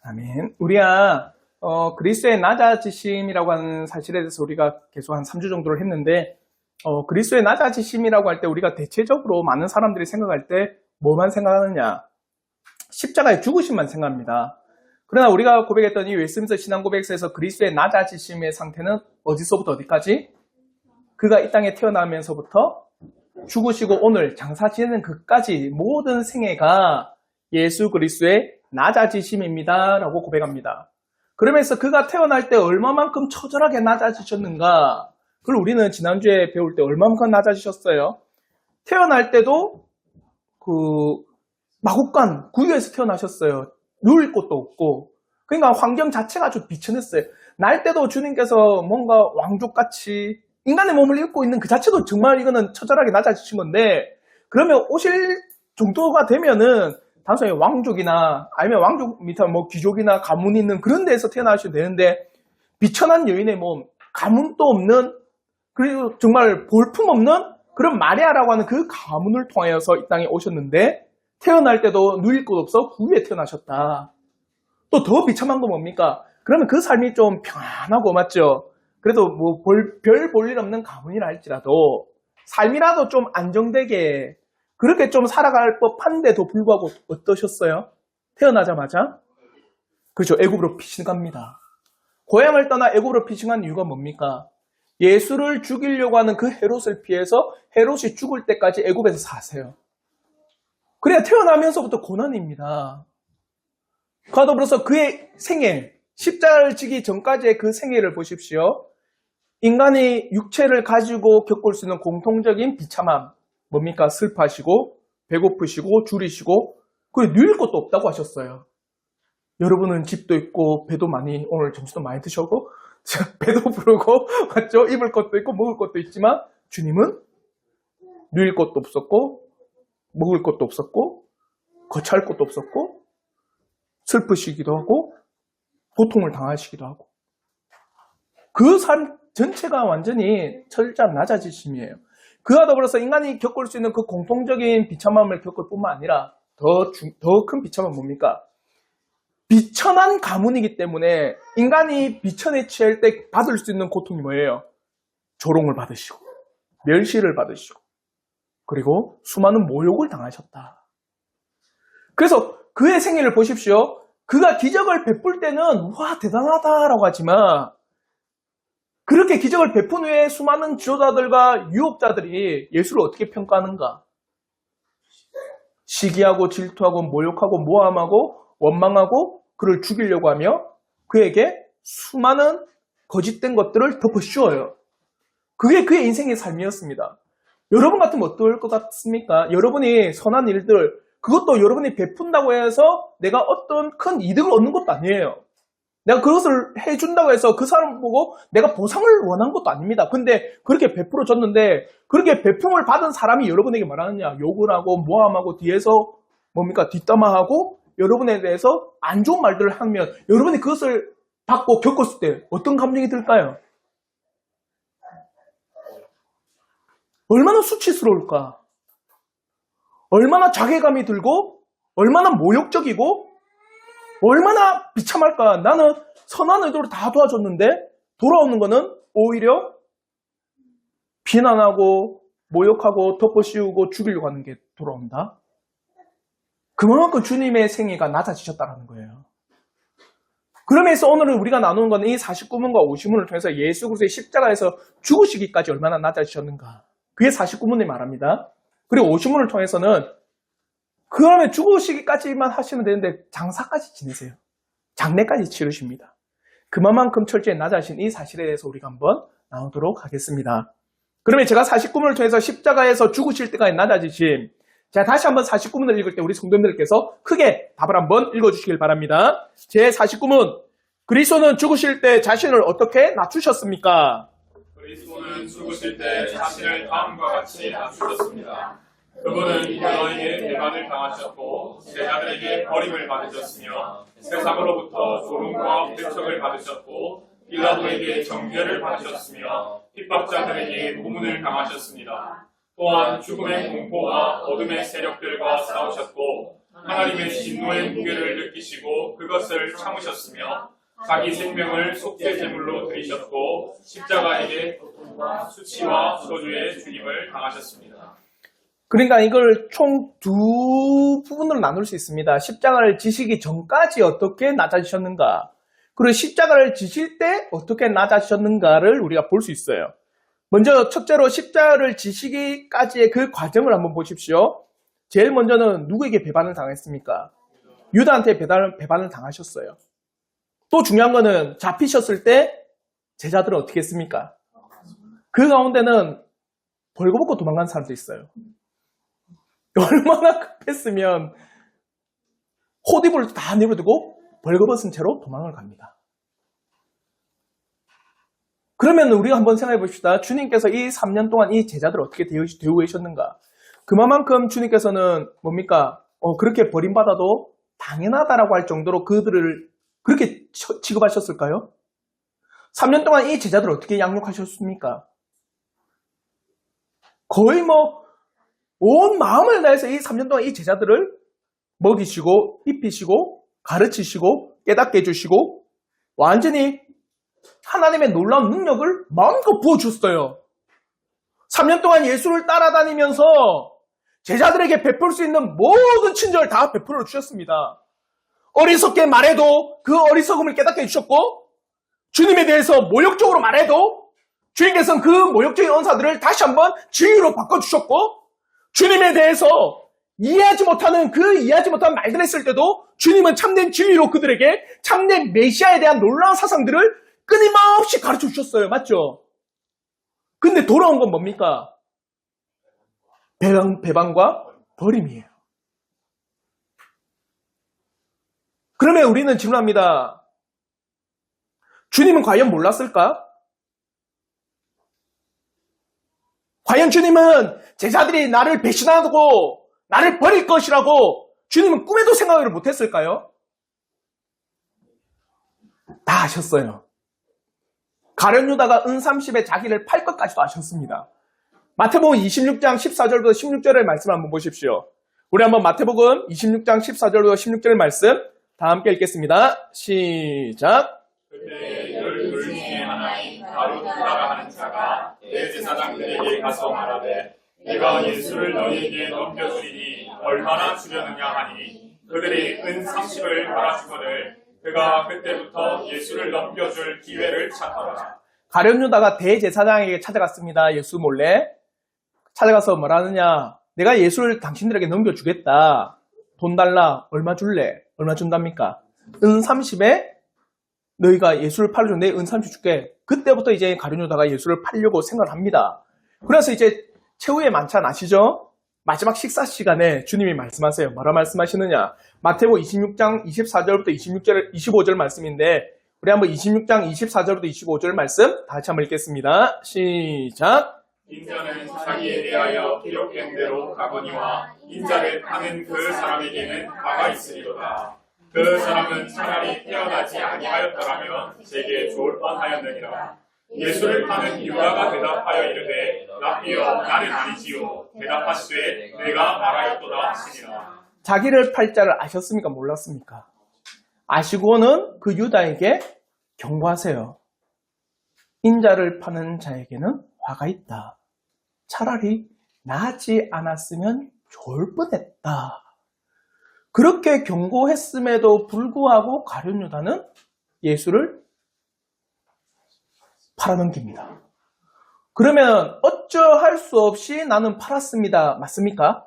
아멘. 우리가 그리스도의 낮아지심이라고 하는 사실에 대해서 우리가 계속 한 3주 정도를 했는데 그리스도의 낮아지심이라고 할 때 우리가 대체적으로 많은 사람들이 생각할 때 뭐만 생각하느냐? 십자가의 죽으심만 생각합니다. 그러나 우리가 고백했던 이 웨스민스터 신앙 고백서에서 그리스도의 낮아지심의 상태는 어디서부터 어디까지? 그가 이 땅에 태어나면서부터 죽으시고 오늘 장사 지내는 그까지 모든 생애가 예수 그리스도의 낮아지심입니다 라고 고백합니다. 그러면서 그가 태어날 때 얼마만큼 처절하게 낮아지셨는가, 그걸 우리는 지난주에 배울 때 얼마만큼 낮아지셨어요? 태어날 때도 마국간 구유에서 태어나셨어요. 누울 곳도 없고, 그러니까 환경 자체가 아주 비천했어요. 날 때도 주님께서 뭔가 왕족같이 인간의 몸을 입고 있는 그 자체도 정말 이거는 처절하게 낮아지신 건데, 그러면 오실 정도가 되면은 단순히 왕족이나 아니면 왕족 밑에 뭐 귀족이나 가문이 있는 그런 데에서 태어나셔도 되는데, 비천한 여인의 몸, 가문도 없는, 그리고 정말 볼품없는 그런 마리아라고 하는 그 가문을 통하여서 이 땅에 오셨는데, 태어날 때도 누일 곳 없어 구유에 태어나셨다. 또 더 비참한 건 뭡니까? 그러면 그 삶이 좀 평안하고, 맞죠? 그래도 뭐 별 볼 일 없는 가문이라 할지라도 삶이라도 좀 안정되게 그렇게 좀 살아갈 법한데도 불구하고 어떠셨어요? 태어나자마자? 그렇죠. 애굽으로 피신갑니다. 고향을 떠나 애굽으로 피신한 이유가 뭡니까? 예수를 죽이려고 하는 그 헤롯을 피해서 헤롯이 죽을 때까지 애굽에서 사세요. 그래야 태어나면서부터 고난입니다. 그와 더불어서 그의 생애, 십자가를 지기 전까지의 그 생애를 보십시오. 인간이 육체를 가지고 겪을 수 있는 공통적인 비참함, 뭡니까? 슬퍼하시고, 배고프시고, 줄이시고, 그리고 누릴 것도 없다고 하셨어요. 여러분은 집도 있고, 배도 많이, 오늘 점심도 많이 드셨고, 배도 부르고, 맞죠? 입을 것도 있고, 먹을 것도 있지만, 주님은 누릴 것도 없었고, 먹을 것도 없었고, 거처할 것도 없었고, 슬프시기도 하고, 고통을 당하시기도 하고. 그 삶 전체가 완전히 철저한 낮아지심이에요. 그와 더불어서 인간이 겪을 수 있는 그 공통적인 비참함을 겪을 뿐만 아니라 더 큰 비참함은 뭡니까? 비천한 가문이기 때문에 인간이 비천에 취할 때 받을 수 있는 고통이 뭐예요? 조롱을 받으시고, 멸시를 받으시고, 그리고 수많은 모욕을 당하셨다. 그래서 그의 생애를 보십시오. 그가 기적을 베풀 때는 와 대단하다라고 하지만, 그렇게 기적을 베푼 후에 수많은 지도자들과 유혹자들이 예수를 어떻게 평가하는가? 시기하고 질투하고 모욕하고 모함하고 원망하고 그를 죽이려고 하며 그에게 수많은 거짓된 것들을 덮어 씌워요. 그게 그의 인생의 삶이었습니다. 여러분 같으면 어떨 것 같습니까? 여러분이 선한 일들, 그것도 여러분이 베푼다고 해서 내가 어떤 큰 이득을 얻는 것도 아니에요. 내가 그것을 해준다고 해서 그 사람 보고 내가 보상을 원한 것도 아닙니다. 근데 그렇게 베풀어 줬는데, 그렇게 베품을 받은 사람이 여러분에게 말하느냐? 욕을 하고 모함하고 뒤에서 뭡니까? 뒷담화하고 여러분에 대해서 안 좋은 말들을 하면 여러분이 그것을 받고 겪었을 때 어떤 감정이 들까요? 얼마나 수치스러울까? 얼마나 자괴감이 들고 얼마나 모욕적이고 얼마나 비참할까? 나는 선한 의도로 다 도와줬는데 돌아오는 거는 오히려 비난하고 모욕하고 덮어씌우고 죽이려고 하는 게 돌아온다? 그만큼 주님의 생애가 낮아지셨다는 거예요. 그러면서 오늘 우리가 나누는 것은 이 49문과 50문을 통해서 예수 그리스도의 십자가에서 죽으시기까지 얼마나 낮아지셨는가, 그게 49문이 말합니다. 그리고 50문을 통해서는 그 다음에 죽으시기까지만 하시면 되는데 장사까지 지내세요. 장례까지 치르십니다. 그만큼 철저히 낮아진 이 사실에 대해서 우리가 한번 나오도록 하겠습니다. 그러면 제가 49문을 통해서 십자가에서 죽으실 때까지 낮아지심, 제가 다시 한번 49문을 읽을 때 우리 성도님들께서 크게 답을 한번 읽어주시길 바랍니다. 제 49문, 그리스도는 죽으실 때 자신을 어떻게 낮추셨습니까? 그리스도는 죽으실 때 자신을 다음과 같이 낮추셨습니다. 그분은 너희에게 배반을 당하셨고 제자들에게 버림을 받으셨으며 세상으로부터 조롱과 배척을 받으셨고 빌라도에게 정죄를 받으셨으며 핍박자들에게 고문을 당하셨습니다. 또한 죽음의 공포와 어둠의 세력들과 싸우셨고 하나님의 진노의 무게를 느끼시고 그것을 참으셨으며 자기 생명을 속죄제물로 드리셨고 십자가에게 고통과 수치와 저주의 죽임을 당하셨습니다. 그러니까 이걸 총 두 부분으로 나눌 수 있습니다. 십자가를 지시기 전까지 어떻게 낮아지셨는가, 그리고 십자가를 지실 때 어떻게 낮아지셨는가를 우리가 볼 수 있어요. 먼저 첫째로 십자가를 지시기까지의 그 과정을 한번 보십시오. 제일 먼저는 누구에게 배반을 당했습니까? 유다한테 배반을 당하셨어요. 또 중요한 거는 잡히셨을 때 제자들은 어떻게 했습니까? 그 가운데는 벌거벗고 도망간 사람도 있어요. 얼마나 급했으면 호디부를 다 내버려두고 벌거벗은 채로 도망을 갑니다. 그러면 우리가 한번 생각해 봅시다. 주님께서 이 3년 동안 이 제자들을 어떻게 대우고 계셨는가? 그만큼 주님께서는 뭡니까? 그렇게 버림받아도 당연하다라고 할 정도로 그들을 그렇게 취급하셨을까요? 3년 동안 이 제자들을 어떻게 양육하셨습니까? 거의 온 마음을 다해서 이 3년 동안 이 제자들을 먹이시고, 입히시고, 가르치시고, 깨닫게 해주시고, 완전히 하나님의 놀라운 능력을 마음껏 부어줬어요. 3년 동안 예수를 따라다니면서 제자들에게 베풀 수 있는 모든 친절을 다 베풀어 주셨습니다. 어리석게 말해도 그 어리석음을 깨닫게 해주셨고, 주님에 대해서 모욕적으로 말해도 주님께서는 그 모욕적인 언사들을 다시 한번 진리로 바꿔주셨고, 주님에 대해서 이해하지 못한 말들을 했을 때도 주님은 참된 진리로 그들에게 참된 메시아에 대한 놀라운 사상들을 끊임없이 가르쳐 주셨어요. 맞죠? 근데 돌아온 건 뭡니까? 배반과 버림이에요. 그러면 우리는 질문합니다. 주님은 과연 몰랐을까? 과연 주님은 제자들이 나를 배신하고 나를 버릴 것이라고 주님은 꿈에도 생각을 못했을까요? 다 아셨어요. 가룟 유다가 은 30에 자기를 팔 것까지도 아셨습니다. 마태복음 26장 14절부터 16절의 말씀 한번 보십시오. 우리 한번 마태복음 26장 14절부터 16절의 말씀 다 함께 읽겠습니다. 시작. 그때 12 중에 하나인 바로 유다라 하는 자가 대제사장들에게 가서 말하되 내가 예수를 너희에게 넘겨주리니 얼마나 주려느냐 하니 그들이 은 30을 받아주거늘 그가 그때부터 예수를 넘겨줄 기회를 찾더라. 가룟 유다가 대제사장에게 찾아갔습니다. 예수 몰래 찾아가서 뭐라느냐, 내가 예수를 당신들에게 넘겨주겠다. 돈 달라. 얼마 줄래? 얼마 준답니까? 은 30에 너희가 예수를 팔아줘. 내 은 30 줄게. 그때부터 이제 가룟 유다가 예수를 팔려고 생각을 합니다. 그래서 이제 최후의 만찬 아시죠? 마지막 식사 시간에 주님이 말씀하세요. 뭐라 말씀하시느냐? 마태복음 26장 24절부터 25절 말씀인데 우리 한번 26장 24절부터 25절 말씀 다 같이 한번 읽겠습니다. 시작. 인자는 자기에 대하여 기록된 대로 가거니와 인자를 파는 그 사람에게는 화가 있으리로다. 그 사람은 차라리 태어나지 아니하였더라면 제게 좋을 뻔하였느니라. 예수를 파는 유다가 대답하여 이르되 라피여 나는 아니지요. 대답하시되 내가 말하였도다 하시니라. 자기를 팔 자를 아셨습니까? 몰랐습니까? 아시고는 그 유다에게 경고하세요. 인자를 파는 자에게는 화가 있다. 차라리 나지 않았으면 좋을 뻔했다. 그렇게 경고했음에도 불구하고 가룟 유다는 예수를 팔아넘깁니다. 그러면 어쩌할 수 없이 나는 팔았습니다. 맞습니까?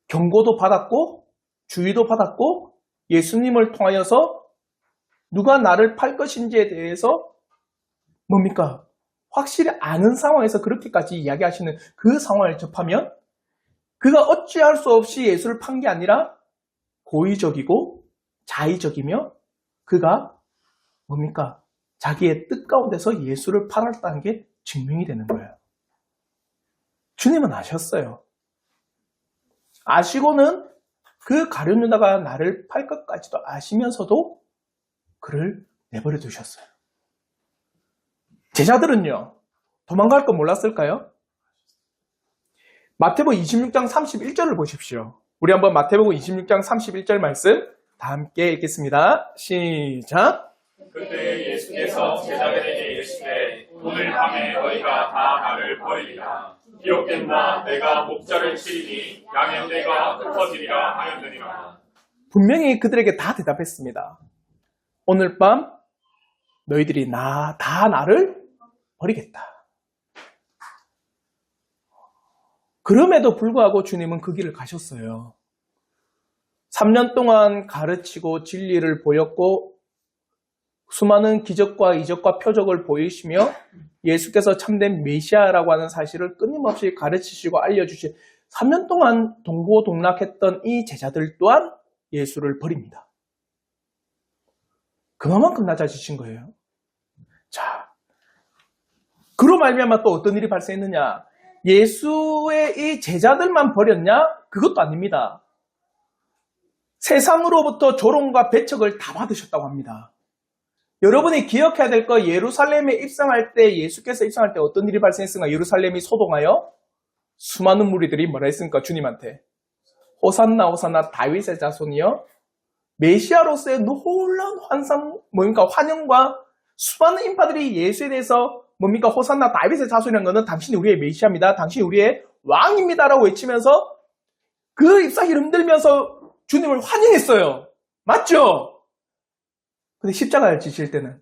경고도 받았고 주의도 받았고 예수님을 통하여서 누가 나를 팔 것인지에 대해서 뭡니까? 확실히 아는 상황에서 그렇게까지 이야기하시는 그 상황을 접하면 그가 어찌할 수 없이 예수를 판 게 아니라 고의적이고 자의적이며 그가 뭡니까? 자기의 뜻 가운데서 예수를 팔았다는 게 증명이 되는 거예요. 주님은 아셨어요. 아시고는 그 가룟 유다가 나를 팔 것까지도 아시면서도 그를 내버려 두셨어요. 제자들은요, 도망갈 거 몰랐을까요? 마태복음 26장 31절을 보십시오. 우리 한번 마태복음 26장 31절 말씀 다 함께 읽겠습니다. 시작. 그때 예수께서 제자들에게 이르시되 오늘 밤에 너희가 다 나를 버리리라. 기록된 바 내가 목자를 치리니 양의 떼가 흩어지리라 하였느니라. 분명히 그들에게 다 대답했습니다. 오늘 밤 너희들이 다 나를 버리겠다. 그럼에도 불구하고 주님은 그 길을 가셨어요. 3년 동안 가르치고 진리를 보였고 수많은 기적과 이적과 표적을 보이시며 예수께서 참된 메시아라고 하는 사실을 끊임없이 가르치시고 알려주신 3년 동안 동고동락했던 이 제자들 또한 예수를 버립니다. 그만큼 낮아지신 거예요. 자, 그로 말미암아 또 어떤 일이 발생했느냐? 예수의 이 제자들만 버렸냐? 그것도 아닙니다. 세상으로부터 조롱과 배척을 다 받으셨다고 합니다. 여러분이 기억해야 될 거, 예루살렘에 입성할 때, 예수께서 입성할 때 어떤 일이 발생했습니까? 예루살렘이 소동하여 수많은 무리들이 뭐라 했습니까? 주님한테 호산나 호산나 다윗의 자손이여, 메시아로서의 놀라운 환영과 수많은 인파들이 예수에 대해서 뭡니까? 호산나 다윗의 자손이라는 것은 당신이 우리의 메시아입니다. 당신이 우리의 왕입니다라고 외치면서 그 잎사귀를 흔들면서 주님을 환영했어요. 맞죠? 근데 십자가를 지실 때는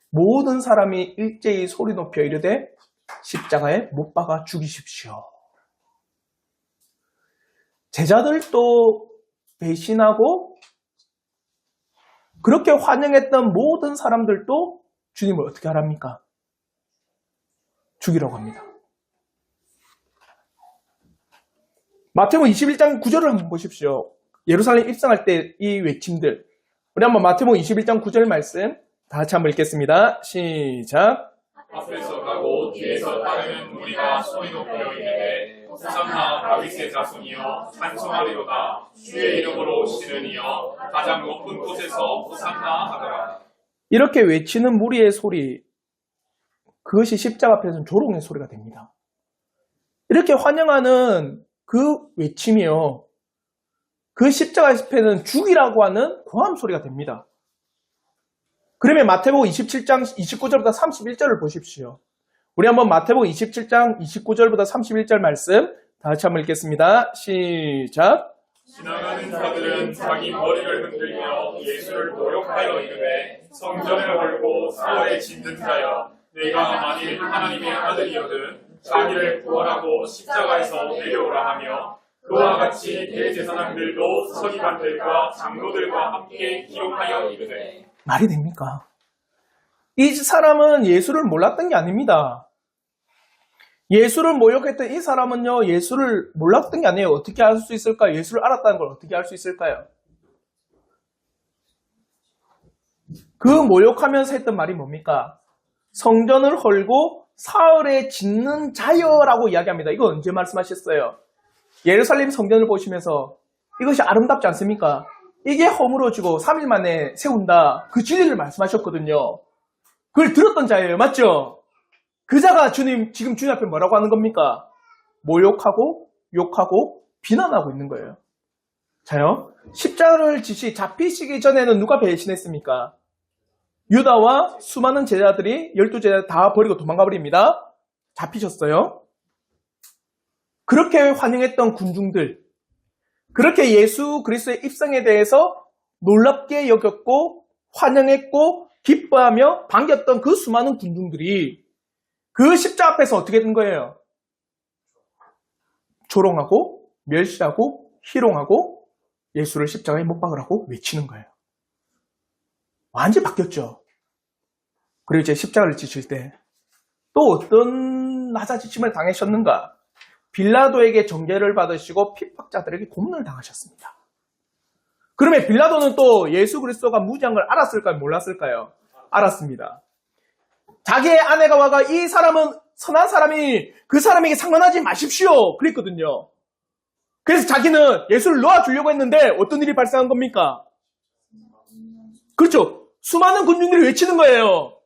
모든 사람이 일제히 소리 높여 이르되 십자가에 못 박아 죽이십시오. 제자들도 배신하고 그렇게 환영했던 모든 사람들도 주님을 어떻게 하랍니까? 죽이라고 합니다. 마태복음 21장 9절을 한번 보십시오. 예루살렘 입성할 때 이 외침들. 우리 한번 마태복음 21장 9절 말씀 다 같이 한번 읽겠습니다. 시작. 앞에서 가고 뒤에서 따르는 무리가 소리 높여 이르되 호산나 다윗의 자손이여 찬송하리로다. 주의 이름으로 오시는 이여 가장 높은 곳에서 호산나 하더라. 이렇게 외치는 무리의 소리, 그것이 십자가 앞에서는 조롱의 소리가 됩니다. 이렇게 환영하는 그 외침이요, 그 십자가 앞에는 죽이라고 하는 고함 소리가 됩니다. 그러면 마태복음 27장 29절부터 31절을 보십시오. 우리 한번 마태복음 27장 29절부터 31절 말씀 다 같이 한번 읽겠습니다. 시작. 지나가는 자들은 자기 머리를 흔들며 예수를 모욕하여 이르되 성전을 헐고 사흘에 짓는 자여, 내가 만일 하나님의 아들이거든 자기를 구원하고 십자가에서 내려오라 하며, 그와 같이 대제사장들도 서기관들과 장로들과 함께 기록하여 이르되. 말이 됩니까? 이 사람은 예수를 몰랐던 게 아닙니다. 예수를 모욕했던 이 사람은요, 예수를 몰랐던 게 아니에요. 어떻게 알 수 있을까요? 예수를 알았다는 걸 어떻게 알 수 있을까요? 그 모욕하면서 했던 말이 뭡니까? 성전을 헐고 사흘에 짓는 자여라고 이야기합니다. 이거 언제 말씀하셨어요? 예루살렘 성전을 보시면서 이것이 아름답지 않습니까? 이게 허물어지고 3일 만에 세운다. 그 진리를 말씀하셨거든요. 그걸 들었던 자예요. 맞죠? 그 자가 지금 주님 앞에 뭐라고 하는 겁니까? 모욕하고 욕하고 비난하고 있는 거예요. 자요. 십자가를 잡히시기 전에는 누가 배신했습니까? 유다와 수많은 제자들이 12제자 다 버리고 도망가 버립니다. 잡히셨어요. 그렇게 환영했던 군중들, 그렇게 예수 그리스도의 입성에 대해서 놀랍게 여겼고 환영했고 기뻐하며 반겼던 그 수많은 군중들이 그 십자가 앞에서 어떻게 된 거예요? 조롱하고 멸시하고 희롱하고 예수를 십자가에 못 박으라고 외치는 거예요. 완전히 바뀌었죠. 그리고 이제 십자가를 지실 때 또 어떤 낮아지침을 당하셨는가? 빌라도에게 정죄를 받으시고 핍박자들에게 고문을 당하셨습니다. 그러면 빌라도는 또 예수 그리스도가 무지한 걸 알았을까요? 몰랐을까요? 알았습니다. 자기의 아내가 와가 이 사람은 선한 사람이 그 사람에게 상관하지 마십시오. 그랬거든요. 그래서 자기는 예수를 놓아주려고 했는데 어떤 일이 발생한 겁니까? 그렇죠. 수많은 군중들이 외치는 거예요.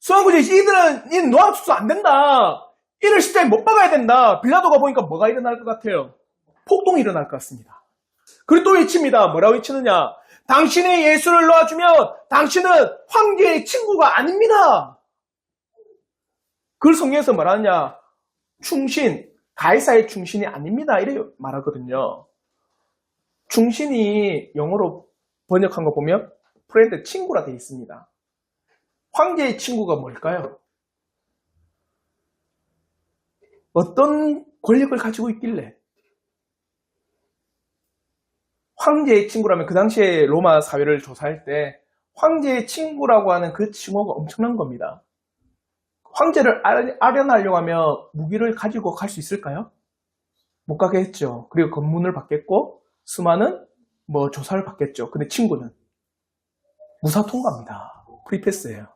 수많은 군중들이 이들은 놓아줘서 안 된다. 이를 십자가에 못 박아야 된다. 빌라도가 보니까 뭐가 일어날 것 같아요? 폭동이 일어날 것 같습니다. 그리고 또 외칩니다. 뭐라고 외치느냐? 당신의 예수를 놓아주면 당신은 황제의 친구가 아닙니다. 그걸 성경에서 말하느냐? 충신, 가이사의 충신이 아닙니다. 이렇게 말하거든요. 충신이 영어로 번역한 거 보면 프렌드, 친구라 되어 있습니다. 황제의 친구가 뭘까요? 어떤 권력을 가지고 있길래? 황제의 친구라면 그 당시에 로마 사회를 조사할 때 황제의 친구라고 하는 그 칭호가 엄청난 겁니다. 황제를 아련하려고 하면 무기를 가지고 갈 수 있을까요? 못 가게 했죠. 그리고 검문을 받겠고 수많은 조사를 받겠죠. 근데 친구는 무사 통과합니다. 프리패스예요.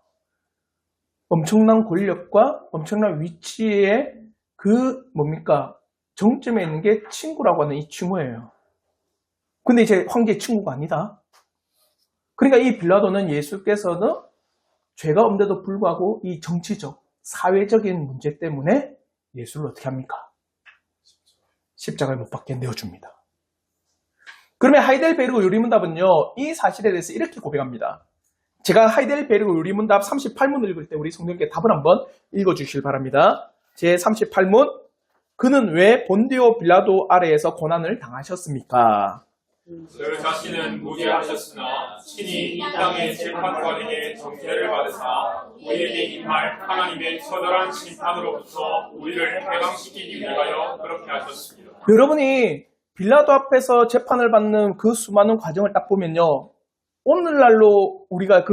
엄청난 권력과 엄청난 위치에 정점에 있는 게 친구라고 하는 이 칭호예요. 근데 이제 황제의 친구가 아니다. 그러니까 이 빌라도는 예수께서는 죄가 없는데도 불구하고 이 정치적, 사회적인 문제 때문에 예수를 어떻게 합니까? 십자가에 못 박게 내어줍니다. 그러면 하이델베르그 요리문답은요, 이 사실에 대해서 이렇게 고백합니다. 제가 하이델베르그 요리문답 38문을 읽을 때 우리 성도님께 답을 한번 읽어주시길 바랍니다. 제 38문, 그는 왜 본디오 빌라도 아래에서 고난을 당하셨습니까? 그 자신은 무죄하셨으나 친히 이 땅의 재판관에게 정죄를 받으사 우리에게 임할 하나님의 처절한 심판으로부터 우리를 해방시키기 위하여 그렇게 하셨습니다. 여러분이 빌라도 앞에서 재판을 받는 그 수많은 과정을 딱 보면요, 오늘날로 우리가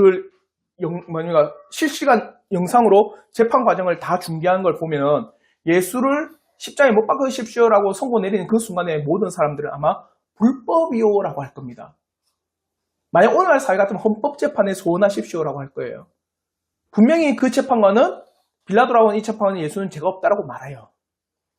실시간 영상으로 재판 과정을 다 중계한 걸 보면 예수를 십자가에 못 박으십시오라고 선고 내리는 그 순간에 모든 사람들은 아마 불법이요라고 할 겁니다. 만약 오늘날 사회 같으면 헌법재판에 소원하십시오라고 할 거예요. 분명히 그 재판관은 빌라도라고 하는 이 재판관은 예수는 죄가 없다라고 말해요.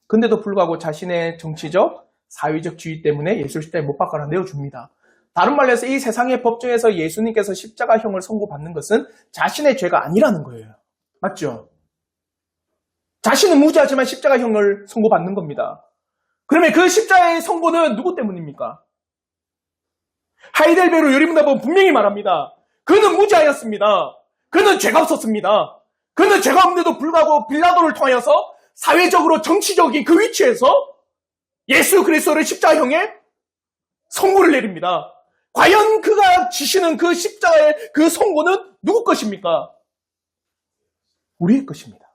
근데도 불구하고 자신의 정치적, 사회적 지위 때문에 예수를 십자가에 못 박아라 내어줍니다. 다른 말로 해서 이 세상의 법정에서 예수님께서 십자가형을 선고받는 것은 자신의 죄가 아니라는 거예요. 맞죠? 자신은 무죄하지만 십자가형을 선고받는 겁니다. 그러면 그 십자가의 선고는 누구 때문입니까? 하이델베르 요리문답은 분명히 말합니다. 그는 무죄하였습니다. 그는 죄가 없었습니다. 그는 죄가 없는데도 불구하고 빌라도를 통하여서 사회적으로 정치적인 그 위치에서 예수 그리스도를 십자가형에 선고를 내립니다. 과연 그가 지시는 그 십자가의 그 선고는 누구 것입니까? 우리의 것입니다.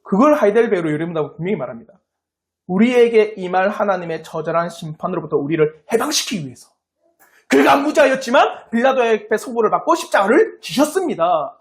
그걸 하이델베르 요리문답은 분명히 말합니다. 우리에게 임할 하나님의 처절한 심판으로부터 우리를 해방시키기 위해서 그가 무죄하였지만 빌라도의 앞에 선고를 받고 십자가를 지셨습니다.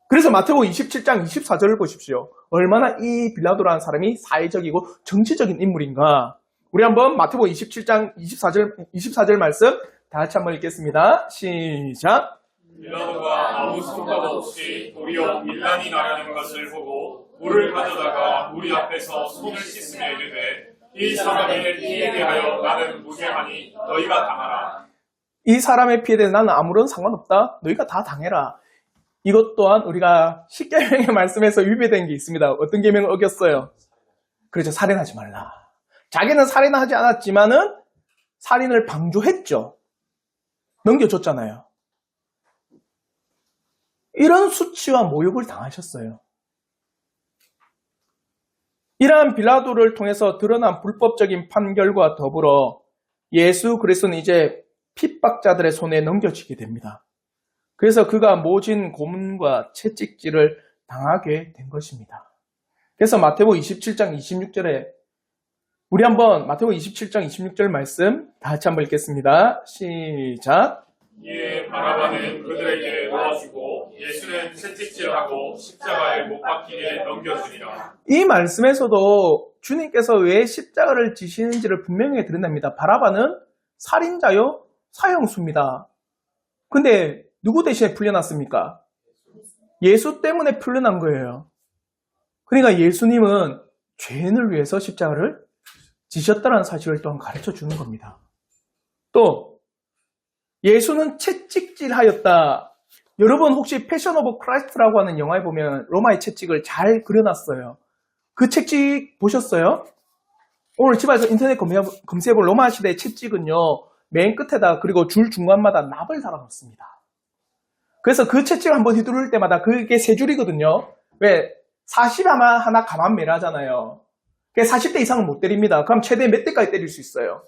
그래서 마태복음 27장 24절을 보십시오. 얼마나 이 빌라도라는 사람이 사회적이고 정치적인 인물인가. 우리 한번 마태복음 27장 24절 말씀 다 같이 한번 읽겠습니다. 시작. 빌라도가 아무 성과도 없이 도리어 밀란이 나려는 것을 보고 물을 가져다가 우리 앞에서 손을 씻으며 이르되 이 사람의 피에 대하여 나는 무죄하니 너희가 당하라. 이 사람의 피에 대해 나는 아무런 상관없다. 너희가 다 당해라. 이것 또한 우리가 십계명의 말씀에서 위배된 게 있습니다. 어떤 계명을 어겼어요? 그렇죠. 살인하지 말라. 자기는 살인하지 않았지만은 살인을 방조했죠. 넘겨줬잖아요. 이런 수치와 모욕을 당하셨어요. 이러한 빌라도를 통해서 드러난 불법적인 판결과 더불어 예수 그리스도는 이제 핍박자들의 손에 넘겨지게 됩니다. 그래서 그가 모진 고문과 채찍질을 당하게 된 것입니다. 그래서 마태복음 27장 26절에 우리 한번 마태복음 27장 26절 말씀 다 같이 한번 읽겠습니다. 시작. 이에 바라바는 그들에게 놓아주고 예수는 채찍질하고 십자가에 못 박히게 넘겨주니라. 이 말씀에서도 주님께서 왜 십자가를 지시는지를 분명히 드러냅니다. 바라바는 살인자요, 사형수입니다. 근데 누구 대신에 풀려났습니까? 예수 때문에 풀려난 거예요. 그러니까 예수님은 죄인을 위해서 십자가를 지셨다는 사실을 또한 가르쳐 주는 겁니다. 또 예수는 채찍질하였다. 여러분 혹시 패션 오브 크라이스트라고 하는 영화에 보면 로마의 채찍을 잘 그려놨어요. 그 채찍 보셨어요? 오늘 집에서 인터넷 검색해본 로마 시대 채찍은요, 맨 끝에다 그리고 줄 중간마다 납을 달아놓습니다. 그래서 그 채찍을 한번 휘두를 때마다 그게 세 줄이거든요. 왜? 40 하나 가만매를 하잖아요. 40대 이상은 못 때립니다. 그럼 최대 몇 대까지 때릴 수 있어요?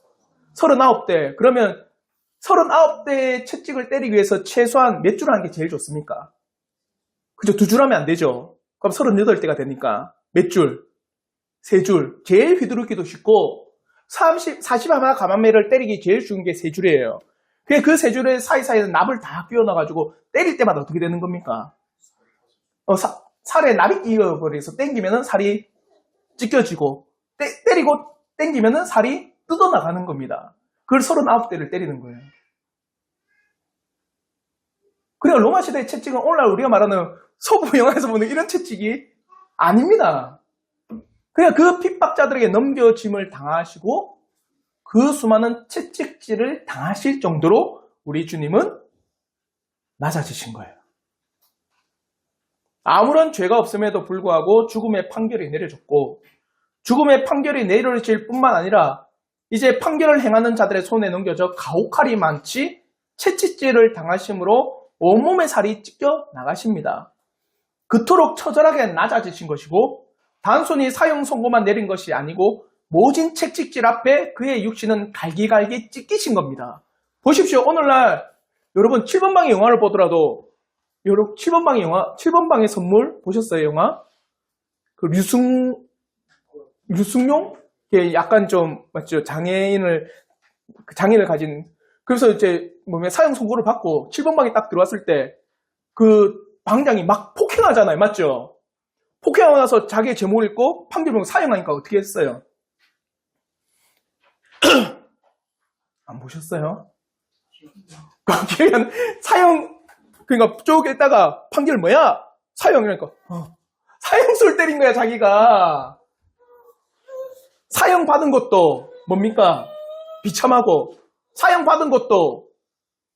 39대. 그러면 39대의 채찍을 때리기 위해서 최소한 몇 줄 하는 게 제일 좋습니까? 그죠? 2줄 하면 안 되죠. 그럼 38대가 되니까 몇 줄? 3줄. 제일 휘두르기도 쉽고 40 하나 가만매를 때리기 제일 쉬운 게 3줄이에요. 그 3줄의 사이사이에 납을 다 끼워놔가지고 때릴 때마다 어떻게 되는 겁니까? 살에 납이 끼어버려서 땡기면은 살이 찢겨지고 때리고 땡기면은 살이 뜯어나가는 겁니다. 그걸 39대를 때리는 거예요. 그러니까 로마 시대의 채찍은 오늘날 우리가 말하는 서부 영화에서 보는 이런 채찍이 아닙니다. 그냥 그 핍박자들에게 넘겨짐을 당하시고 그 수많은 채찍질을 당하실 정도로 우리 주님은 낮아지신 거예요. 아무런 죄가 없음에도 불구하고 죽음의 판결이 내려졌고 죽음의 판결이 내려질 뿐만 아니라 이제 판결을 행하는 자들의 손에 넘겨져 가혹할이 많지 채찍질을 당하심으로 온몸의 살이 찢겨 나가십니다. 그토록 처절하게 낮아지신 것이고 단순히 사형 선고만 내린 것이 아니고 모진 채찍질 앞에 그의 육신은 갈기갈기 찢기신 겁니다. 보십시오. 오늘날 여러분 7번방의 영화를 보더라도 여러분 7번방의 영화, 7번방의 선물 보셨어요? 영화? 그 류승룡? 약간 좀 맞죠? 장애인을 가진 그래서 이제 사형 선고를 받고 7번방에 딱 들어왔을 때 그 방장이 막 폭행하잖아요. 맞죠? 폭행하고 나서 자기의 제목을 읽고 판결 보고 사형하니까 어떻게 했어요? 안 보셨어요? 거기에 사형 그러니까 쭉 읽다가 판결 뭐야? 사형이라니까 사형술 때린 거야 자기가. 사형 받은 것도 뭡니까? 비참하고 사형 받은 것도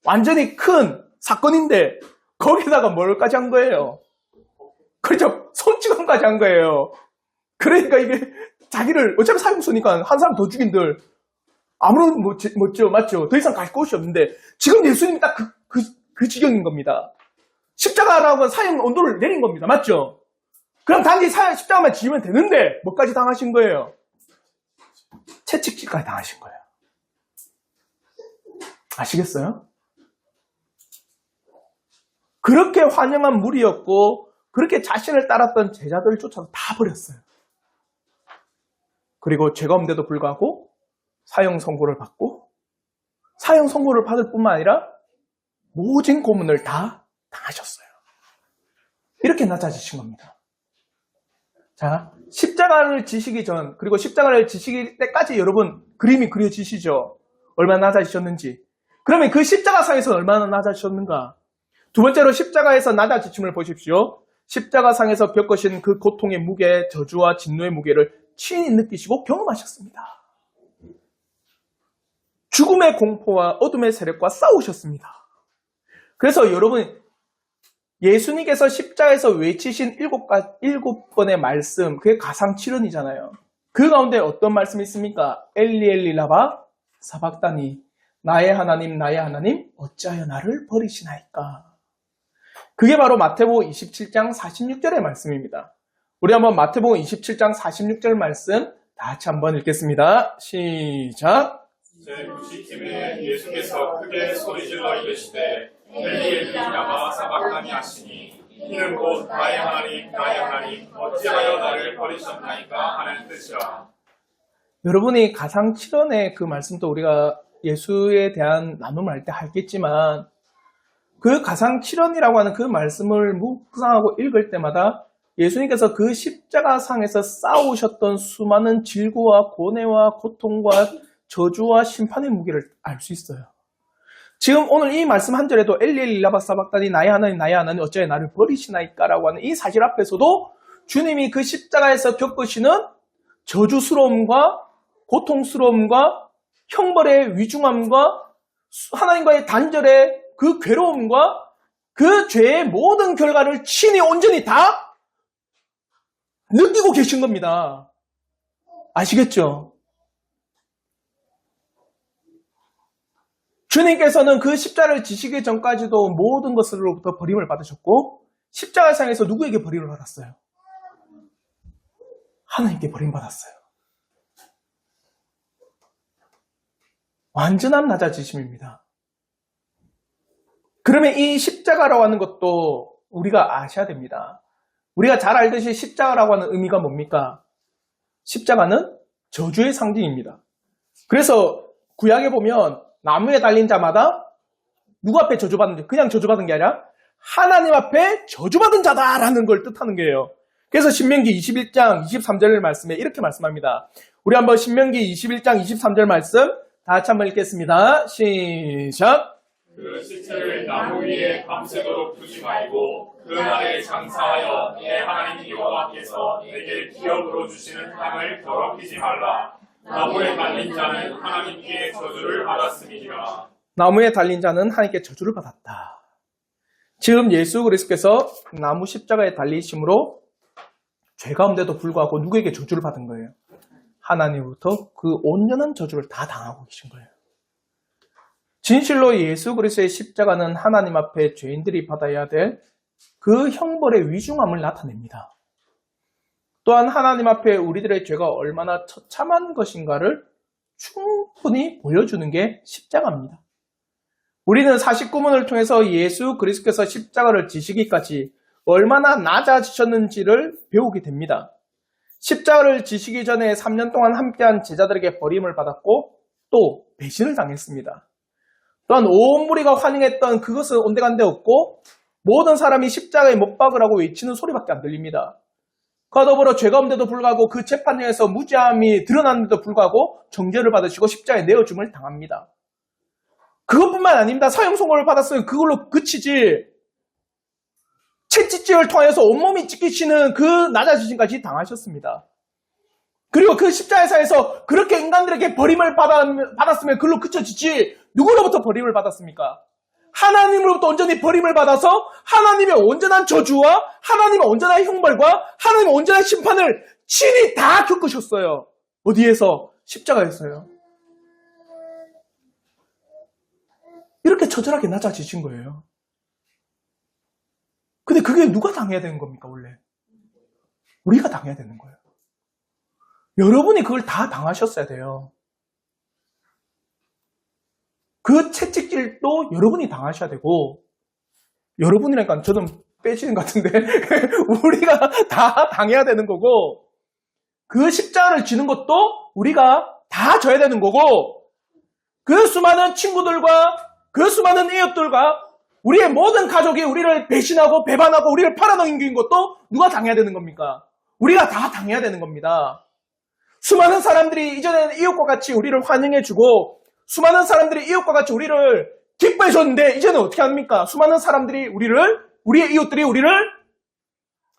완전히 큰 사건인데 거기다가 뭘까지 한 거예요? 그렇죠. 손찌검까지 한 거예요. 그러니까 이게 자기를 어차피 사형수니까 한 사람 더 죽인들 아무런 멋죠 맞죠? 더 이상 갈 곳이 없는데 지금 예수님이 딱 그 지경인 겁니다. 십자가라고 사형 온도를 내린 겁니다. 맞죠? 그럼 단지 십자가만 지으면 되는데 뭐까지 당하신 거예요? 채찍질까지 당하신 거예요. 아시겠어요? 그렇게 환영한 무리였고 그렇게 자신을 따랐던 제자들을 쫓아서 다 버렸어요. 그리고 죄가 없는데도 불구하고 사형 선고를 받고 사형 선고를 받을 뿐만 아니라 모진 고문을 다 당하셨어요. 이렇게 낮아지신 겁니다. 자, 십자가를 지시기 전 그리고 십자가를 지시기 때까지 여러분 그림이 그려지시죠? 얼마나 낮아지셨는지. 그러면 그 십자가상에서 얼마나 낮아지셨는가? 두 번째로 십자가에서 낮아지심을 보십시오. 십자가상에서 겪으신 그 고통의 무게, 저주와 진노의 무게를 친히 느끼시고 경험하셨습니다. 죽음의 공포와 어둠의 세력과 싸우셨습니다. 그래서 여러분 예수님께서 십자가에서 외치신 7번의 말씀, 그게 가상칠언이잖아요. 그 가운데 어떤 말씀이 있습니까? 엘리 엘리 라바 사박다니 나의 하나님 어찌하여 나를 버리시나이까. 그게 바로 마태복음 27장 46절의 말씀입니다. 우리 한번 마태복음 27장 46절 말씀 다 같이 한번 읽겠습니다. 시작. 제90팀에 예수께서 크게 소리질러 이르시되 엘리 엘리 라마 사박다니 하시니 이는 곧 나의 하나님 어찌하여 나를 버리셨나이까 하는 뜻이라. 여러분이 가상칠언의 그 말씀도 우리가 예수에 대한 나눔을 할 때 하겠지만 그 가상칠언이라고 하는 그 말씀을 묵상하고 읽을 때마다 예수님께서 그 십자가상에서 싸우셨던 수많은 질고와 고뇌와 고통과 저주와 심판의 무게를 알 수 있어요. 지금 오늘 이 말씀 한 절에도 엘리 엘리 라바 사박다니 나의 하나님 어찌하여 나를 버리시나이까 라고 하는 이 사실 앞에서도 주님이 그 십자가에서 겪으시는 저주스러움과 고통스러움과 형벌의 위중함과 하나님과의 단절의 그 괴로움과 그 죄의 모든 결과를 친히 온전히 다 느끼고 계신 겁니다. 아시겠죠? 주님께서는 그 십자가를 지시기 전까지도 모든 것으로부터 버림을 받으셨고 십자가상에서 누구에게 버림을 받았어요? 하나님께 버림받았어요. 완전한 낮아지심입니다. 그러면 이 십자가라고 하는 것도 우리가 아셔야 됩니다. 우리가 잘 알듯이 십자가라고 하는 의미가 뭡니까? 십자가는 저주의 상징입니다. 그래서 구약에 보면 나무에 달린 자마다 누구 앞에 저주받은, 그냥 저주받은 게 아니라 하나님 앞에 저주받은 자다라는 걸 뜻하는 거예요. 그래서 신명기 21장 23절 말씀에 이렇게 말씀합니다. 우리 한번 신명기 21장 23절 말씀 다 같이 한번 읽겠습니다. 시작. 그 시체를 나무 위에 밤새도록 두지 말고 그날에 장사하여 내 하나님 여호와께서 내게 기업으로 주시는 땅을 더럽히지 말라. 나무에 달린 자는 하나님께 저주를 받았음이니라. 나무에 달린 자는 하나님께 저주를 받았다. 지금 예수 그리스도께서 나무 십자가에 달리심으로 죄 가운데도 불구하고 누구에게 저주를 받은 거예요? 하나님으로부터 그 온전한 저주를 다 당하고 계신 거예요. 진실로 예수 그리스도의 십자가는 하나님 앞에 죄인들이 받아야 될 그 형벌의 위중함을 나타냅니다. 또한 하나님 앞에 우리들의 죄가 얼마나 처참한 것인가를 충분히 보여주는 게 십자가입니다. 우리는 49문을 통해서 예수 그리스도께서 십자가를 지시기까지 얼마나 낮아지셨는지를 배우게 됩니다. 십자가를 지시기 전에 3년 동안 함께한 제자들에게 버림을 받았고 또 배신을 당했습니다. 또한 온 무리가 환영했던 그것은 온데간데 없고 모든 사람이 십자가에 못 박으라고 외치는 소리밖에 안 들립니다. 그와 더불어 죄 가운데도 불구하고 그 재판장에서 무죄함이 드러났는데도 불구하고 정죄를 받으시고 십자가에 내어줌을 당합니다. 그것뿐만 아닙니다. 사형 선고를 받았으면 그걸로 그치지 채찍질을 통해서 온몸이 찢기시는 그 낮아지심까지 당하셨습니다. 그리고 그 십자가에서 그렇게 인간들에게 버림을 받았으면 그걸로 그쳐지지 누구로부터 버림을 받았습니까? 하나님으로부터 온전히 버림을 받아서 하나님의 온전한 저주와 하나님의 온전한 형벌과 하나님의 온전한 심판을 친히 다 겪으셨어요. 어디에서? 십자가에서요. 이렇게 처절하게 낮아지신 거예요. 근데 그게 누가 당해야 되는 겁니까, 원래? 우리가 당해야 되는 거예요. 여러분이 그걸 다 당하셨어야 돼요. 그 채찍질도 여러분이 당하셔야 되고, 여러분이라니까 저는 빼시는 것 같은데, 우리가 다 당해야 되는 거고, 그 십자가를 지는 것도 우리가 다 져야 되는 거고, 그 수많은 친구들과 그 수많은 이웃들과 우리의 모든 가족이 우리를 배신하고 배반하고 우리를 팔아넘긴 것도 누가 당해야 되는 겁니까? 우리가 다 당해야 되는 겁니다. 수많은 사람들이 이전에는 이웃과 같이 우리를 환영해주고 수많은 사람들이 이웃과 같이 우리를 기뻐해줬는데 이제는 어떻게 합니까? 수많은 사람들이 우리의 이웃들이 우리를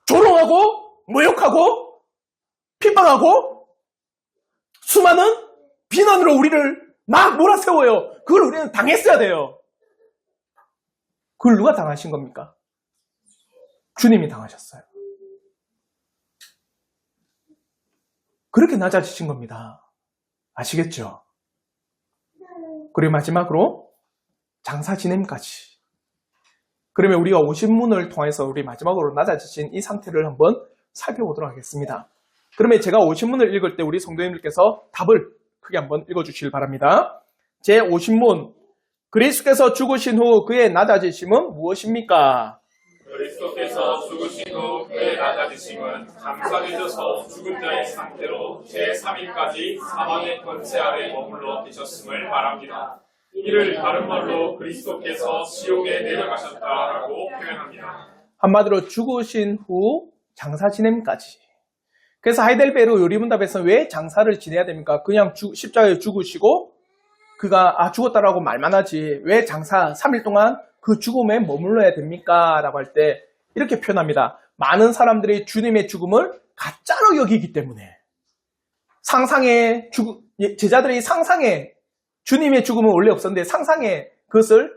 조롱하고 모욕하고 핍박하고 수많은 비난으로 우리를 막 몰아세워요. 그걸 우리는 당했어야 돼요. 그걸 누가 당하신 겁니까? 주님이 당하셨어요. 그렇게 낮아지신 겁니다. 아시겠죠? 그리고 마지막으로 장사 지냄까지. 그러면 우리가 50문을 통해서 우리 마지막으로 낮아지신 이 상태를 한번 살펴보도록 하겠습니다. 그러면 제가 50문을 읽을 때 우리 성도님들께서 답을 크게 한번 읽어주시길 바랍니다. 제 50문, 그리스도께서 죽으신 후 그의 낮아지심은 무엇입니까? 그리스도께서 죽으신 후 그의 낮아지심은 장사되셔서 죽은 자의 상태로 제3일까지 사망의 권세 아래 머물러 계셨음을 말합니다. 이를 다른 말로 그리스도께서 지옥에 내려가셨다라고 표현합니다. 한마디로 죽으신 후 장사 지냄까지. 그래서 하이델베르 요리문답에서는 왜 장사를 지내야 됩니까? 그냥 십자가에 죽으시고 그가 죽었다라고 말만 하지 왜 장사 3일 동안 그 죽음에 머물러야 됩니까? 라고 할 때 이렇게 표현합니다. 많은 사람들이 주님의 죽음을 가짜로 여기기 때문에 제자들이 상상에 주님의 죽음은 원래 없었는데 상상에 그것을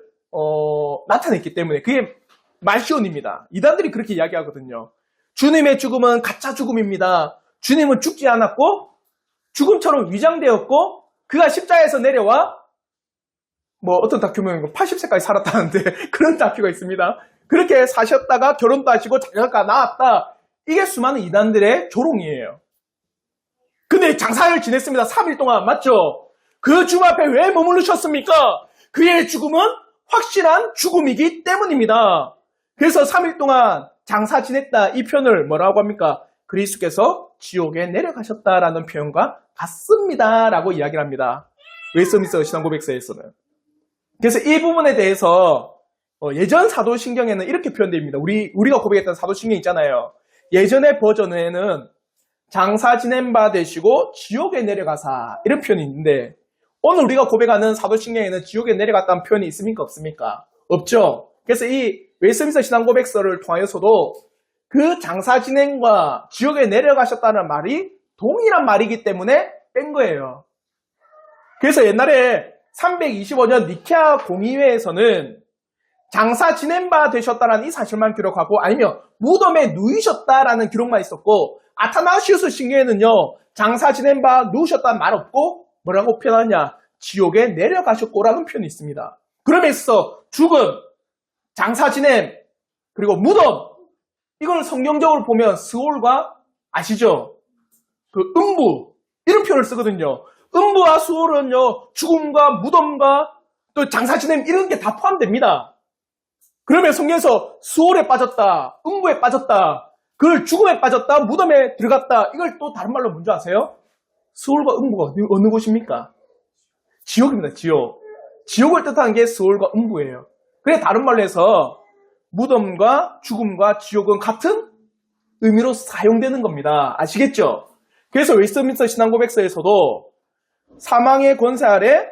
나타냈기 때문에 그게 말시온입니다. 이단들이 그렇게 이야기하거든요. 주님의 죽음은 가짜 죽음입니다. 주님은 죽지 않았고 죽음처럼 위장되었고 그가 십자가에서 내려와 뭐 어떤 다큐면 80세까지 살았다는데 그런 다큐가 있습니다. 그렇게 사셨다가 결혼도 하시고 자녀가 낳았다. 이게 수많은 이단들의 조롱이에요. 근데 장사를 지냈습니다. 3일 동안. 맞죠? 그 주님 앞에 왜 머무르셨습니까? 그의 죽음은 확실한 죽음이기 때문입니다. 그래서 3일 동안 장사 지냈다 이 표현을 뭐라고 합니까? 그리스도께서 지옥에 내려가셨다라는 표현과 같습니다. 라고 이야기를 합니다. 웨스트민스터 신앙고백서에서는. 그래서 이 부분에 대해서 예전 사도신경에는 이렇게 표현됩니다. 우리가 고백했던 사도신경 있잖아요. 예전의 버전에는 장사 지낸 바 되시고 지옥에 내려가사 이런 표현이 있는데 오늘 우리가 고백하는 사도신경에는 지옥에 내려갔다는 표현이 있습니까? 없습니까? 없죠. 그래서 이 웨스트민스터 신앙고백서를 통하여서도 그 장사 진행과 지옥에 내려가셨다는 말이 동일한 말이기 때문에 뺀 거예요. 그래서 옛날에 325년 니케아 공의회에서는 장사 지낸 바 되셨다라는 이 사실만 기록하고 아니면 무덤에 누이셨다라는 기록만 있었고 아타나시우스 신경에는요 장사 지낸 바 누우셨다는 말 없고 뭐라고 표현하냐 지옥에 내려가셨고라는 표현이 있습니다. 그러면서 죽음, 장사 지냄, 그리고 무덤 이걸 성경적으로 보면 스올과 아시죠? 그 음부 이런 표현을 쓰거든요. 음부와 스올은요 죽음과 무덤과 또 장사 지냄 이런 게 다 포함됩니다. 그러면 성경에서 스올에 빠졌다, 음부에 빠졌다, 그걸 죽음에 빠졌다, 무덤에 들어갔다 이걸 또 다른 말로 뭔지 아세요? 스올과 음부가 어느 곳입니까? 지옥입니다. 지옥. 지옥을 뜻하는 게 스올과 음부예요. 그래 다른 말로 해서 무덤과 죽음과 지옥은 같은 의미로 사용되는 겁니다. 아시겠죠? 그래서 웨스트민스터 신앙고백서에서도 사망의 권세 아래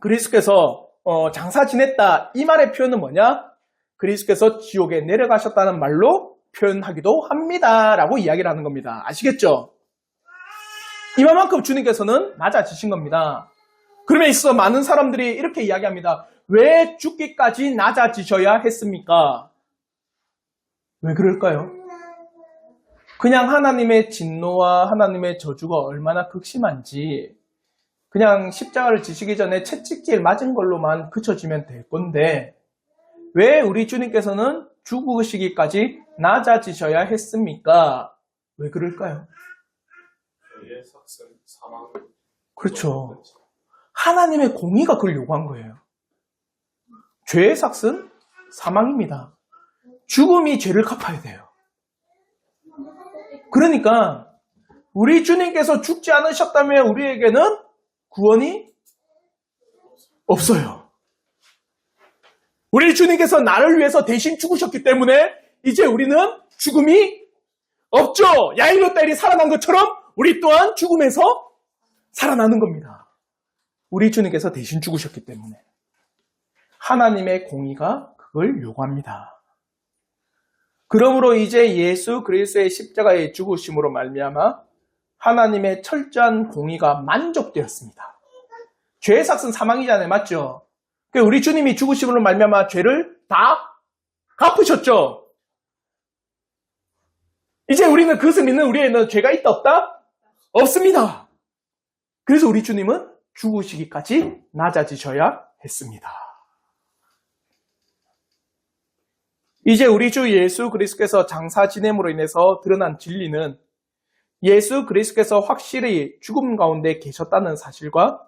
그리스도께서 장사 지냈다 이 말의 표현은 뭐냐? 그리스도께서 지옥에 내려가셨다는 말로 표현하기도 합니다. 라고 이야기를 하는 겁니다. 아시겠죠? 이만큼 주님께서는 낮아지신 겁니다. 그러면 있어 많은 사람들이 이렇게 이야기합니다. 왜 죽기까지 낮아지셔야 했습니까? 왜 그럴까요? 그냥 하나님의 진노와 하나님의 저주가 얼마나 극심한지 그냥 십자가를 지시기 전에 채찍질 맞은 걸로만 그쳐지면 될 건데 왜 우리 주님께서는 죽으시기까지 낮아지셔야 했습니까? 왜 그럴까요? 죄의 삭은 사망. 그렇죠. 하나님의 공의가 그걸 요구한 거예요. 죄의 삭은 사망입니다. 죽음이 죄를 갚아야 돼요. 그러니까 우리 주님께서 죽지 않으셨다면 우리에게는 구원이 없어요. 우리 주님께서 나를 위해서 대신 죽으셨기 때문에 이제 우리는 죽음이 없죠. 야이로 딸이 살아난 것처럼 우리 또한 죽음에서 살아나는 겁니다. 우리 주님께서 대신 죽으셨기 때문에 하나님의 공의가 그걸 요구합니다. 그러므로 이제 예수 그리스도의 십자가의 죽으심으로 말미암아 하나님의 철저한 공의가 만족되었습니다. 죄의 삭은 사망이잖아요. 맞죠? 우리 주님이 죽으심으로 말미암아 죄를 다 갚으셨죠. 이제 우리는 그것을 믿는 우리에는 죄가 있다 없다? 없습니다. 그래서 우리 주님은 죽으시기까지 낮아지셔야 했습니다. 이제 우리 주 예수 그리스도께서 장사 지냄으로 인해서 드러난 진리는 예수 그리스도께서 확실히 죽음 가운데 계셨다는 사실과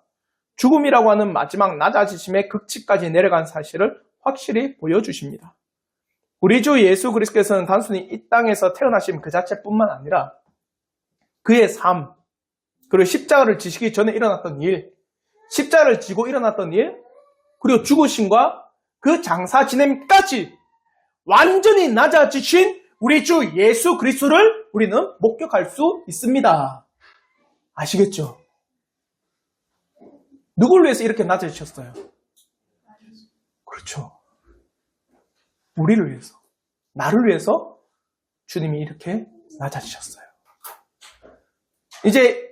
죽음이라고 하는 마지막 낮아지심의 극치까지 내려간 사실을 확실히 보여주십니다. 우리 주 예수 그리스도께서는 단순히 이 땅에서 태어나신 그 자체뿐만 아니라 그의 삶, 그리고 십자가를 지시기 전에 일어났던 일, 십자가를 지고 일어났던 일, 그리고 죽으심과 그 장사 지냄까지 완전히 낮아지신 우리 주 예수 그리스도를 우리는 목격할 수 있습니다. 아시겠죠? 누굴 위해서 이렇게 낮아지셨어요? 그렇죠. 우리를 위해서, 나를 위해서 주님이 이렇게 낮아지셨어요. 이제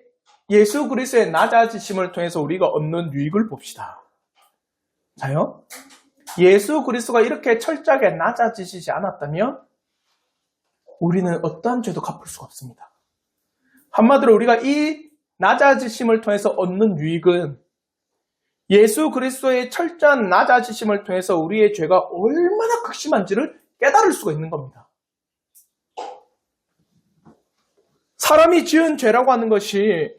예수 그리스도의 낮아지심을 통해서 우리가 얻는 유익을 봅시다. 자요? 예수 그리스도가 이렇게 철저하게 낮아지시지 않았다면 우리는 어떠한 죄도 갚을 수가 없습니다. 한마디로 우리가 이 낮아지심을 통해서 얻는 유익은 예수 그리스도의 철저한 낮아지심을 통해서 우리의 죄가 얼마나 극심한지를 깨달을 수가 있는 겁니다. 사람이 지은 죄라고 하는 것이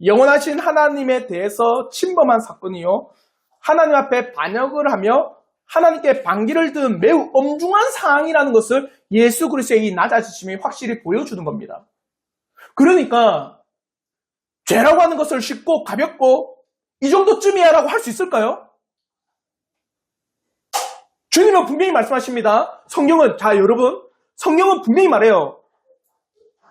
영원하신 하나님에 대해서 침범한 사건이요, 하나님 앞에 반역을 하며 하나님께 반기를 든 매우 엄중한 상황이라는 것을 예수 그리스도의 이 낮아지심이 확실히 보여주는 겁니다. 그러니까 죄라고 하는 것을 쉽고 가볍고 이 정도쯤이야 라고 할 수 있을까요? 주님은 분명히 말씀하십니다. 성경은, 자 여러분, 성경은 분명히 말해요.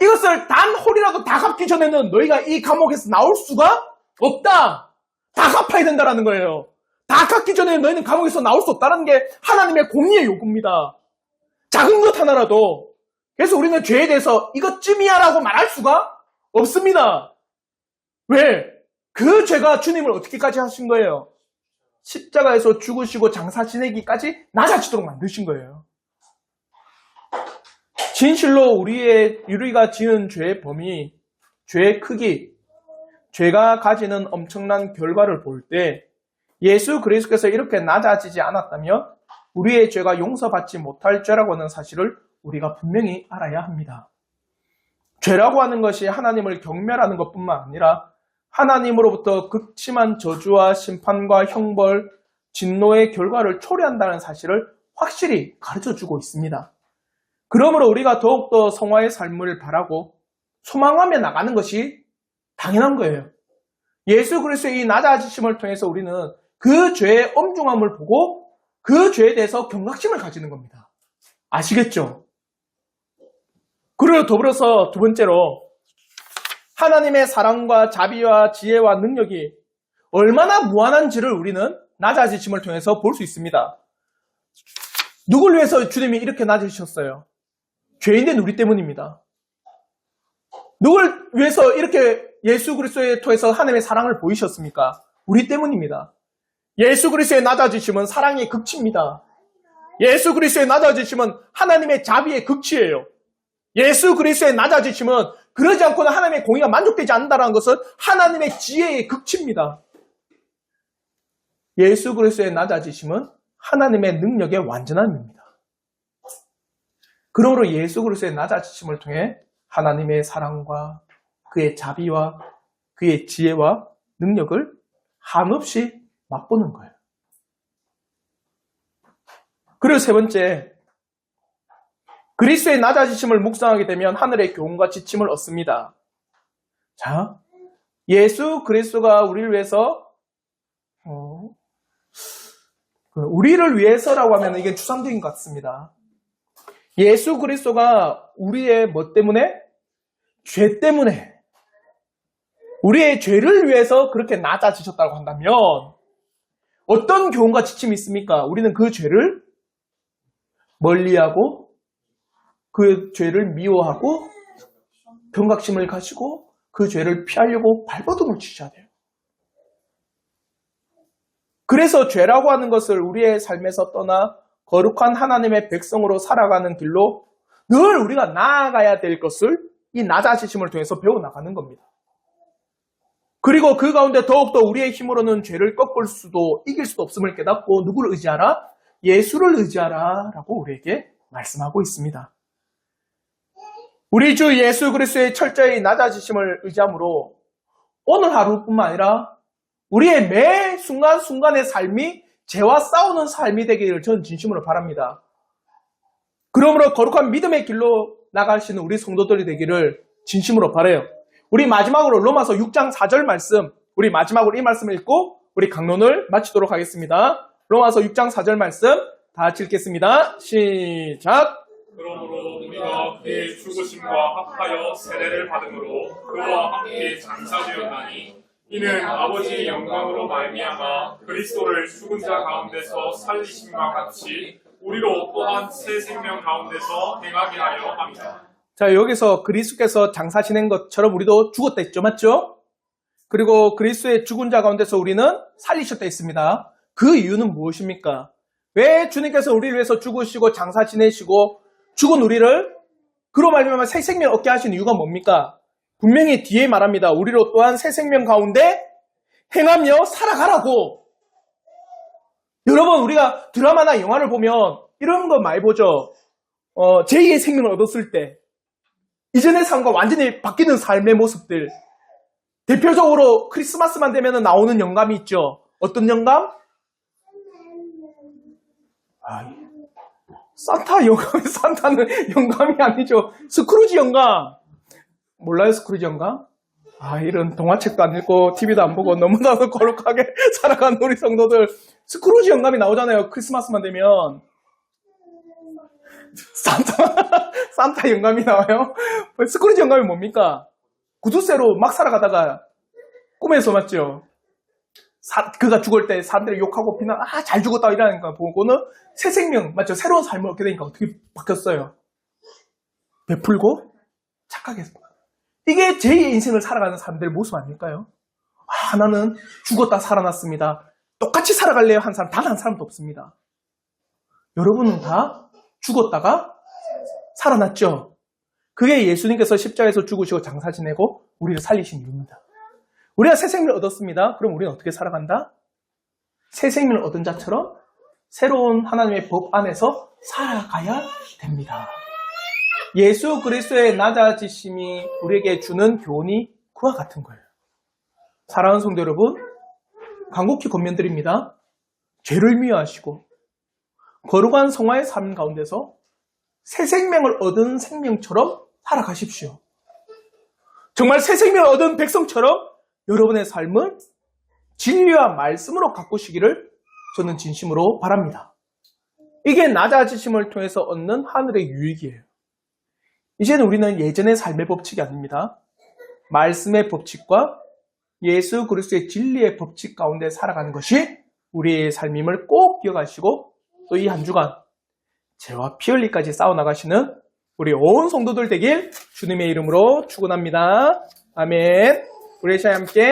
이것을 단 홀이라도 다 갚기 전에는 너희가 이 감옥에서 나올 수가 없다. 다 갚아야 된다라는 거예요. 다 갚기 전에 너희는 감옥에서 나올 수 없다는 게 하나님의 공의의 요구입니다. 작은 것 하나라도. 그래서 우리는 죄에 대해서 이것쯤이야 라고 말할 수가 없습니다. 왜? 그 죄가 주님을 어떻게까지 하신 거예요? 십자가에서 죽으시고 장사 지내기까지 낮아지도록 만드신 거예요. 진실로 우리가 지은 죄의 범위, 죄의 크기, 죄가 가지는 엄청난 결과를 볼 때 예수 그리스도께서 이렇게 낮아지지 않았다면 우리의 죄가 용서받지 못할 죄라고 하는 사실을 우리가 분명히 알아야 합니다. 죄라고 하는 것이 하나님을 경멸하는 것뿐만 아니라 하나님으로부터 극심한 저주와 심판과 형벌, 진노의 결과를 초래한다는 사실을 확실히 가르쳐주고 있습니다. 그러므로 우리가 더욱더 성화의 삶을 바라고 소망하며 나가는 것이 당연한 거예요. 예수 그리스도의 이 낮아지심을 통해서 우리는 그 죄의 엄중함을 보고 그 죄에 대해서 경각심을 가지는 겁니다. 아시겠죠? 그리고 더불어서 두 번째로 하나님의 사랑과 자비와 지혜와 능력이 얼마나 무한한지를 우리는 낮아지심을 통해서 볼 수 있습니다. 누굴 위해서 주님이 이렇게 낮아지셨어요? 죄인된 우리 때문입니다. 누굴 위해서 이렇게 예수 그리스도에 통해서 하나님의 사랑을 보이셨습니까? 우리 때문입니다. 예수 그리스도의 낮아지심은 사랑의 극치입니다. 예수 그리스도의 낮아지심은 하나님의 자비의 극치예요. 예수 그리스도의 낮아지심은 그러지 않고는 하나님의 공의가 만족되지 않는다는 것은 하나님의 지혜의 극치입니다. 예수 그리스도의 낮아지심은 하나님의 능력의 완전함입니다. 그러므로 예수 그리스도의 낮아지심을 통해 하나님의 사랑과 그의 자비와 그의 지혜와 능력을 한없이 맛보는 거예요. 그리고 세 번째, 그리스도의 낮아지심을 묵상하게 되면 하늘의 교훈과 지침을 얻습니다. 자, 예수 그리스도가 우리를 위해서 우리를 위해서라고 하면 이게 추상적인 것 같습니다. 예수 그리스도가 우리의 뭐 때문에? 죄 때문에, 우리의 죄를 위해서 그렇게 낮아지셨다고 한다면 어떤 교훈과 지침이 있습니까? 우리는 그 죄를 멀리하고 그 죄를 미워하고 경각심을 가지고 그 죄를 피하려고 발버둥을 치셔야 돼요. 그래서 죄라고 하는 것을 우리의 삶에서 떠나 거룩한 하나님의 백성으로 살아가는 길로 늘 우리가 나아가야 될 것을 이 낮아지심을 통해서 배워나가는 겁니다. 그리고 그 가운데 더욱더 우리의 힘으로는 죄를 꺾을 수도 이길 수도 없음을 깨닫고 누구를 의지하라? 예수를 의지하라 라고 우리에게 말씀하고 있습니다. 우리 주 예수 그리스도의 철저히 낮아지심을 의지함으로 오늘 하루뿐만 아니라 우리의 매 순간순간의 삶이 죄와 싸우는 삶이 되기를 전 진심으로 바랍니다. 그러므로 거룩한 믿음의 길로 나가시는 우리 성도들이 되기를 진심으로 바라요. 우리 마지막으로 로마서 6장 4절 말씀, 우리 마지막으로 이 말씀을 읽고 우리 강론을 마치도록 하겠습니다. 로마서 6장 4절 말씀 다 같이 읽겠습니다. 시작! 그러므로 우리가 그의 죽으심과 합하여 세례를 받음으로 그와 함께 장사되었나니 이는 아버지의 영광으로 말미암아 그리스도를 죽은 자 가운데서 살리심과 같이 우리로 또한 새 생명 가운데서 행하게 하려 합니다. 자, 여기서 그리스도께서 장사 지낸 것처럼 우리도 죽었다 했죠, 맞죠? 그리고 그리스도의 죽은 자 가운데서 우리는 살리셨다 했습니다. 그 이유는 무엇입니까? 왜 주님께서 우리를 위해서 죽으시고 장사 지내시고 죽은 우리를 그로 말미암아 새 생명 얻게 하신 이유가 뭡니까? 분명히 뒤에 말합니다. 우리로 또한 새 생명 가운데 행하며 살아가라고. 여러분, 우리가 드라마나 영화를 보면 이런 거 많이 보죠. 제2의 생명을 얻었을 때 이전의 삶과 완전히 바뀌는 삶의 모습들. 대표적으로 크리스마스만 되면 나오는 영감이 있죠. 어떤 영감? 산타 영감, 산타는 영감이 아니죠. 스크루지 영감. 몰라요, 스크루지 영감? 이런 동화책도 안 읽고 TV도 안 보고 너무나도 거룩하게 살아가는 우리 성도들. 스크루지 영감이 나오잖아요, 크리스마스만 되면. 산타 영감이 나와요? 스크루지 영감이 뭡니까? 구두쇠로 막 살아가다가 꿈에서 맞죠? 그가 죽을 때 사람들이 욕하고 비난, 잘 죽었다 이러는 거 보고는 새 생명, 맞죠? 새로운 삶을 얻게 되니까 어떻게 바뀌었어요? 베풀고 착하게. 이게 제2의 인생을 살아가는 사람들의 모습 아닐까요? 나는 죽었다 살아났습니다. 똑같이 살아갈래요? 한 사람, 단 한 사람도 없습니다. 여러분은 다 죽었다가 살아났죠? 그게 예수님께서 십자가에서 죽으시고 장사 지내고 우리를 살리신 이유입니다. 우리가 새 생명을 얻었습니다. 그럼 우리는 어떻게 살아간다? 새 생명을 얻은 자처럼 새로운 하나님의 법 안에서 살아가야 됩니다. 예수 그리스도의 낮아지심이 우리에게 주는 교훈이 그와 같은 거예요. 사랑하는 성도 여러분, 간곡히 권면드립니다. 죄를 미워하시고 거룩한 성화의 삶 가운데서 새 생명을 얻은 생명처럼 살아가십시오. 정말 새 생명을 얻은 백성처럼 여러분의 삶을 진리와 말씀으로 가꾸시기를 저는 진심으로 바랍니다. 이게 낮아지심을 통해서 얻는 하늘의 유익이에요. 이제는 우리는 예전의 삶의 법칙이 아닙니다. 말씀의 법칙과 예수 그리스도의 진리의 법칙 가운데 살아가는 것이 우리의 삶임을 꼭 기억하시고 또 이 한 주간 죄와 피 흘리까지 싸워나가시는 우리 온 성도들 되길 주님의 이름으로 축원합니다. 아멘. 우리 시간 함께